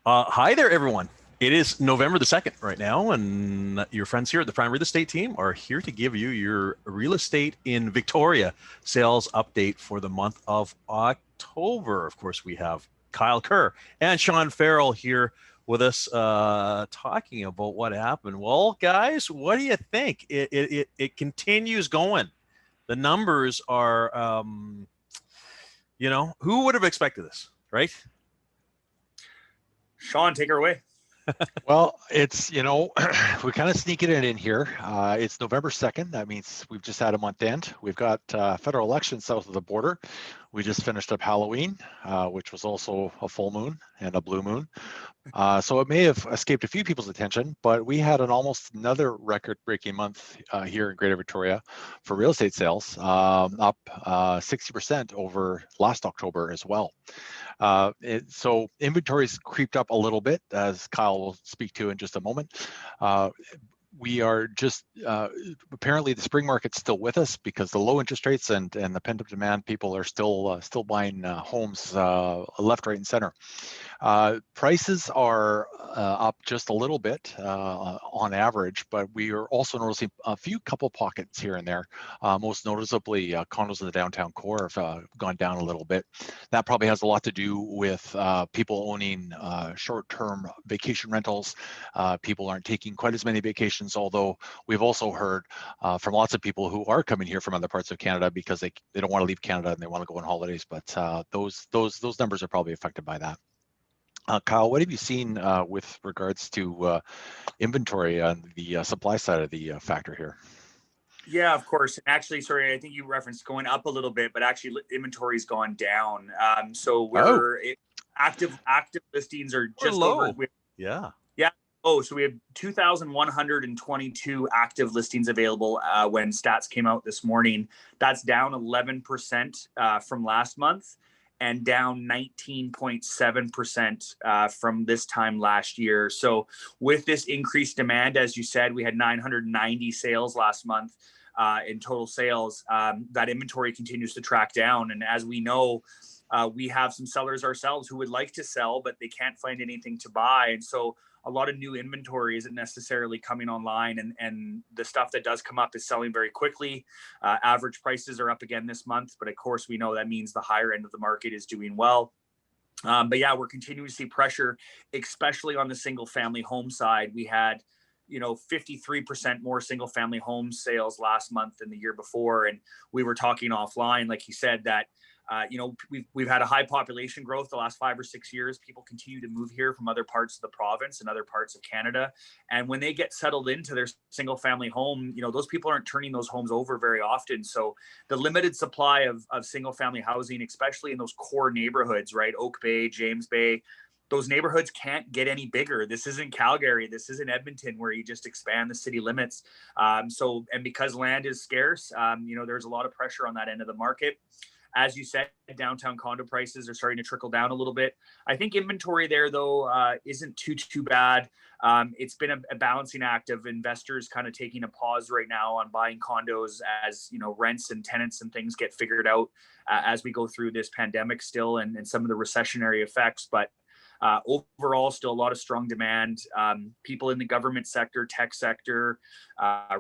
Hi there, everyone. It is November the 2nd right now, and your friends here at the Prime Real Estate team are here to give you your real estate in Victoria sales update for the month of October. Of course, we have Kyle Kerr and Sean Farrell here with us talking about what happened. Well, guys, what do you think? It continues going. The numbers are, who would have expected this, right? Sean, take her away. Well, it's, we're kind of sneaking it in here. It's November 2nd. That means we've just had a month end. We've got federal elections south of the border. We just finished up Halloween, which was also a full moon and a blue moon. So it may have escaped a few people's attention, but we had almost another record-breaking month here in Greater Victoria for real estate sales, up 60% over last October as well. So inventory's creeped up a little bit, as Kyle will speak to in just a moment. We are just apparently the spring market's still with us because the low interest rates and the pent-up demand, people are still buying homes left, right, and center. Prices are up just a little bit on average, but we are also noticing a few couple pockets here and there. Most noticeably, condos in the downtown core have gone down a little bit. That probably has a lot to do with people owning short-term vacation rentals. People aren't taking quite as many vacations, although we've also heard from lots of people who are coming here from other parts of Canada because they don't want to leave Canada and they want to go on holidays. But those numbers are probably affected by that. Kyle, what have you seen with regards to inventory on the supply side of the factor here? Yeah, of course. Actually, sorry, I think you referenced going up a little bit, but actually inventory's gone down. So active listings are We're just low. over. Yeah. Yeah. Oh, so we have 2,122 active listings available when stats came out this morning. That's down 11% from last month and down 19.7% from this time last year. So with this increased demand, as you said, we had 990 sales last month in total sales. That inventory continues to track down. And as we know, we have some sellers ourselves who would like to sell, but they can't find anything to buy. And so a lot of new inventory isn't necessarily coming online, and the stuff that does come up is selling very quickly. Average prices are up again this month, but of course we know that means the higher end of the market is doing well. But yeah, we're continuing to see pressure, especially on the single family home side. We had 53% more single family home sales last month than the year before. And we were talking offline, like you said, that we've had a high population growth the last 5 or 6 years. People continue to move here from other parts of the province and other parts of Canada. And when they get settled into their single family home, those people aren't turning those homes over very often. So the limited supply of single family housing, especially in those core neighborhoods, right? Oak Bay, James Bay, those neighborhoods can't get any bigger. This isn't Calgary. This isn't Edmonton where you just expand the city limits. And because land is scarce, there's a lot of pressure on that end of the market. As you said, downtown condo prices are starting to trickle down a little bit. I think inventory there, though, isn't too bad. It's been a balancing act of investors kind of taking a pause right now on buying condos as, rents and tenants and things get figured out as we go through this pandemic still and some of the recessionary effects. But overall, still a lot of strong demand. People in the government sector, tech sector,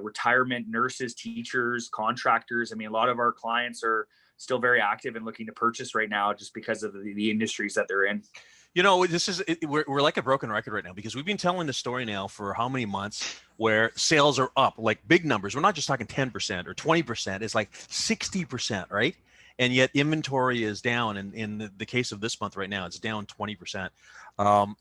retirement, nurses, teachers, contractors. I mean, a lot of our clients are still very active and looking to purchase right now just because of the industries that they're in. We're like a broken record right now because we've been telling the story now for how many months where sales are up, like big numbers. We're not just talking 10% or 20%. It's like 60%, right? And yet inventory is down. And in the case of this month right now, it's down 20%.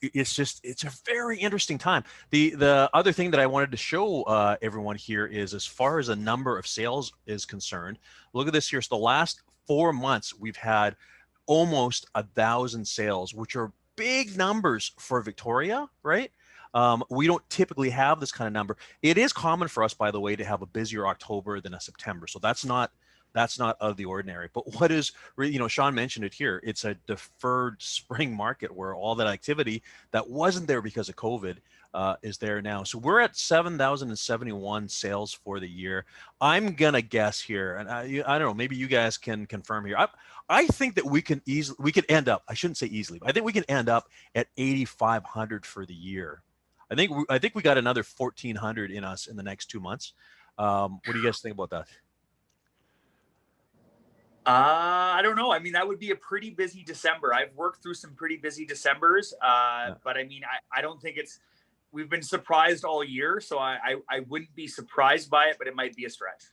It's a very interesting time. The other thing that I wanted to show everyone here is, as far as the number of sales is concerned, look at this here. So the last 4 months, we've had almost 1,000 sales, which are big numbers for Victoria, right? We don't typically have this kind of number. It is common for us, by the way, to have a busier October than a September. So that's not That's not of the ordinary. But what is, Sean mentioned it here. It's a deferred spring market where all that activity that wasn't there because of COVID is there now. So we're at 7,071 sales for the year. I'm gonna guess here, and I don't know. Maybe you guys can confirm here. I think that we could end up. I shouldn't say easily, but I think we can end up at 8,500 for the year. I think we got another 1,400 in us in the next 2 months. What do you guys think about that? I don't know. I mean, that would be a pretty busy December. I've worked through some pretty busy Decembers, but I mean, I don't think we've been surprised all year, so I wouldn't be surprised by it, but it might be a stretch.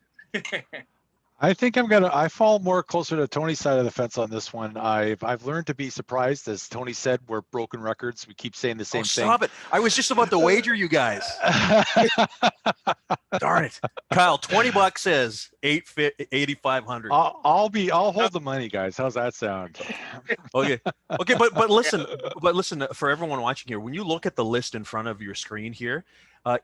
I think I fall more closer to Tony's side of the fence on this one. I've learned to be surprised. As Tony said, we're broken records. We keep saying the same thing. Stop it. I was just about to wager you guys. Darn it. Kyle, $20 says 8,500. I'll hold the money, guys. How's that sound? Okay. But listen, for everyone watching here, when you look at the list in front of your screen here,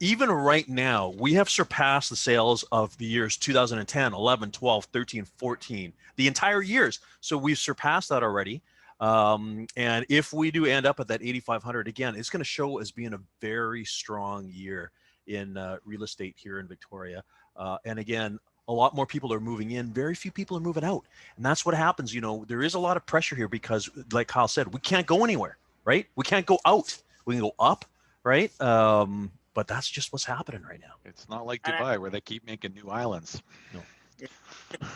even right now, we have surpassed the sales of the years 2010, 11, 12, 13, 14, the entire years. So we've surpassed that already. And if we do end up at that 8,500 again, it's going to show as being a very strong year in real estate here in Victoria. And again, a lot more people are moving in. Very few people are moving out. And that's what happens. There is a lot of pressure here because, like Kyle said, we can't go anywhere, right? We can't go out. We can go up, right? But that's just what's happening right now. It's not like Dubai where they keep making new islands. No. I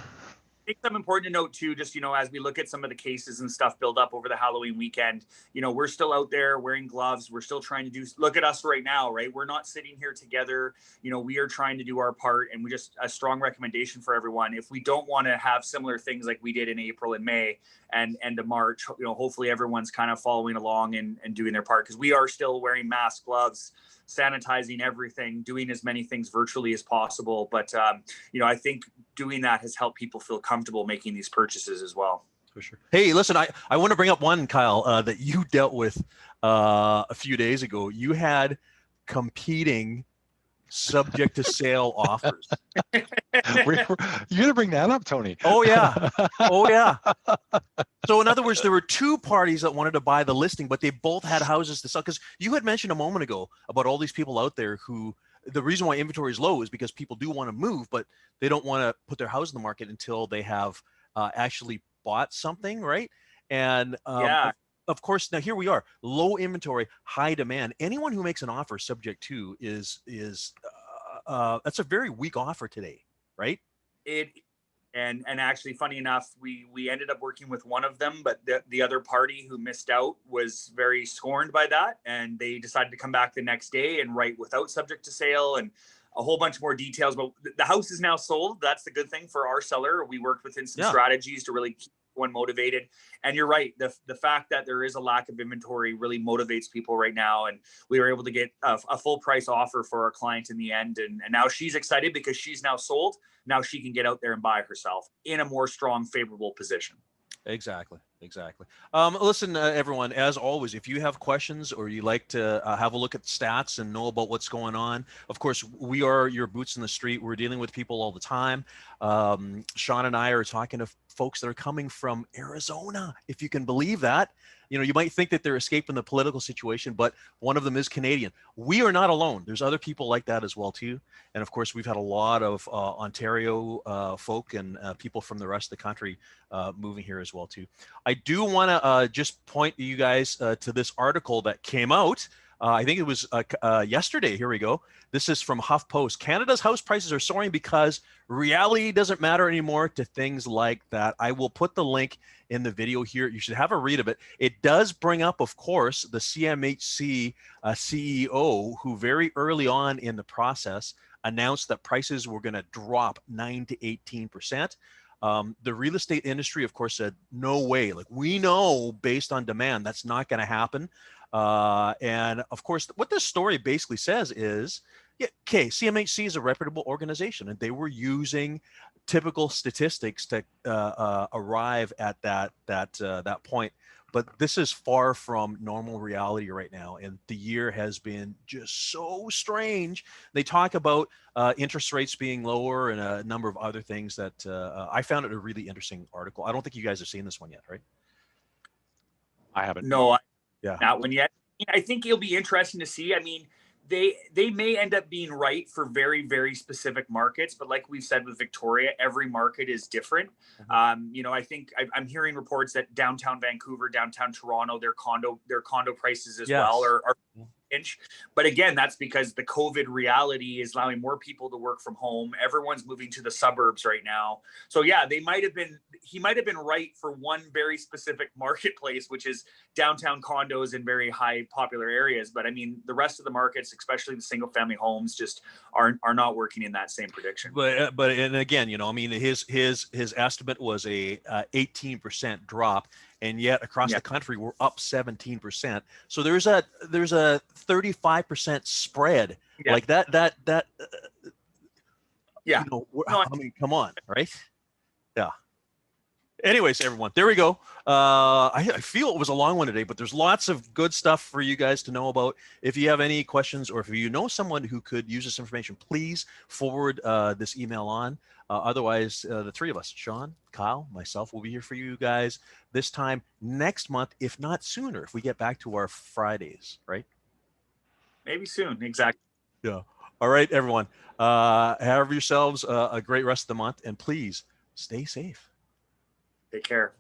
think something important to note too, just, as we look at some of the cases and stuff build up over the Halloween weekend, we're still out there wearing gloves. We're still trying to look at us right now, right? We're not sitting here together. We are trying to do our part, and a strong recommendation for everyone. If we don't want to have similar things like we did in April and May and end of March, hopefully everyone's kind of following along and doing their part, because we are still wearing masks, gloves, sanitizing everything, doing as many things virtually as possible. But, I think doing that has helped people feel comfortable making these purchases as well. For sure. Hey, listen, I want to bring up one, Kyle, that you dealt with a few days ago. You had competing subject to sale offers. You're gonna bring that up, Tony? Oh yeah. So in other words, there were two parties that wanted to buy the listing, but they both had houses to sell. Because you had mentioned a moment ago about all these people out there who, the reason why inventory is low is because people do want to move, but they don't want to put their house in the market until they have actually bought something, right? And of course, now here we are, low inventory, high demand. Anyone who makes an offer subject to is that's a very weak offer today, right? And actually, funny enough, we ended up working with one of them, but the other party who missed out was very scorned by that, and they decided to come back the next day and write without subject to sale and a whole bunch more details. But the house is now sold. That's the good thing for our seller. We worked within some strategies to really keep one motivated. And you're right, the fact that there is a lack of inventory really motivates people right now, and we were able to get a full price offer for our client in the end, and now she's excited because she's now sold. Now she can get out there and buy herself in a more strong, favorable position. Exactly. Listen, everyone, as always, if you have questions or you like to have a look at stats and know about what's going on, of course, we are your boots in the street. We're dealing with people all the time. Sean and I are talking to folks that are coming from Arizona, if you can believe that. You might think that they're escaping the political situation, but one of them is Canadian. We are not alone. There's other people like that as well, too. And of course, we've had a lot of Ontario folk and people from the rest of the country moving here as well, too. I do want to just point you guys to this article that came out. I think it was yesterday. Here we go. This is from HuffPost. Canada's house prices are soaring because reality doesn't matter anymore to things like that. I will put the link in the video here. You should have a read of it. It does bring up, of course, the CMHC CEO, who very early on in the process announced that prices were going to drop 9 to 18%. The real estate industry, of course, said, no way. Like, we know based on demand, that's not going to happen. And of course, what this story basically says is, CMHC is a reputable organization, and they were using typical statistics to arrive at that point. but this is far from normal reality right now. And the year has been just so strange. They talk about interest rates being lower and a number of other things that I found it a really interesting article. I don't think you guys have seen this one yet, right? I haven't. No, Yeah. not one yet. I think it'll be interesting to see. I mean, they may end up being right for very, very specific markets, but like we've said with Victoria, every market is different. You know, I think I'm hearing reports that downtown Vancouver, downtown Toronto, their condo prices as well are inch. But again, that's because the COVID reality is allowing more people to work from home. Everyone's moving to the suburbs right now. So yeah, he might have been right for one very specific marketplace, which is downtown condos in very high popular areas. But I mean, the rest of the markets, especially the single family homes, just are not working in that same prediction. But and again, you know, I mean, his estimate was a 18% drop, and yet across the country we're up 17%. So there's a 35% spread like that. Yeah. You know, I mean, come on, right? Yeah. Anyways, everyone, there we go. I feel it was a long one today, but there's lots of good stuff for you guys to know about. If you have any questions, or if you know someone who could use this information, please forward this email on. Otherwise, the three of us, Sean, Kyle, myself, will be here for you guys this time next month, if not sooner, if we get back to our Fridays, right? Maybe soon. Exactly. Yeah. All right, everyone. Have yourselves a great rest of the month, and please stay safe. Take care.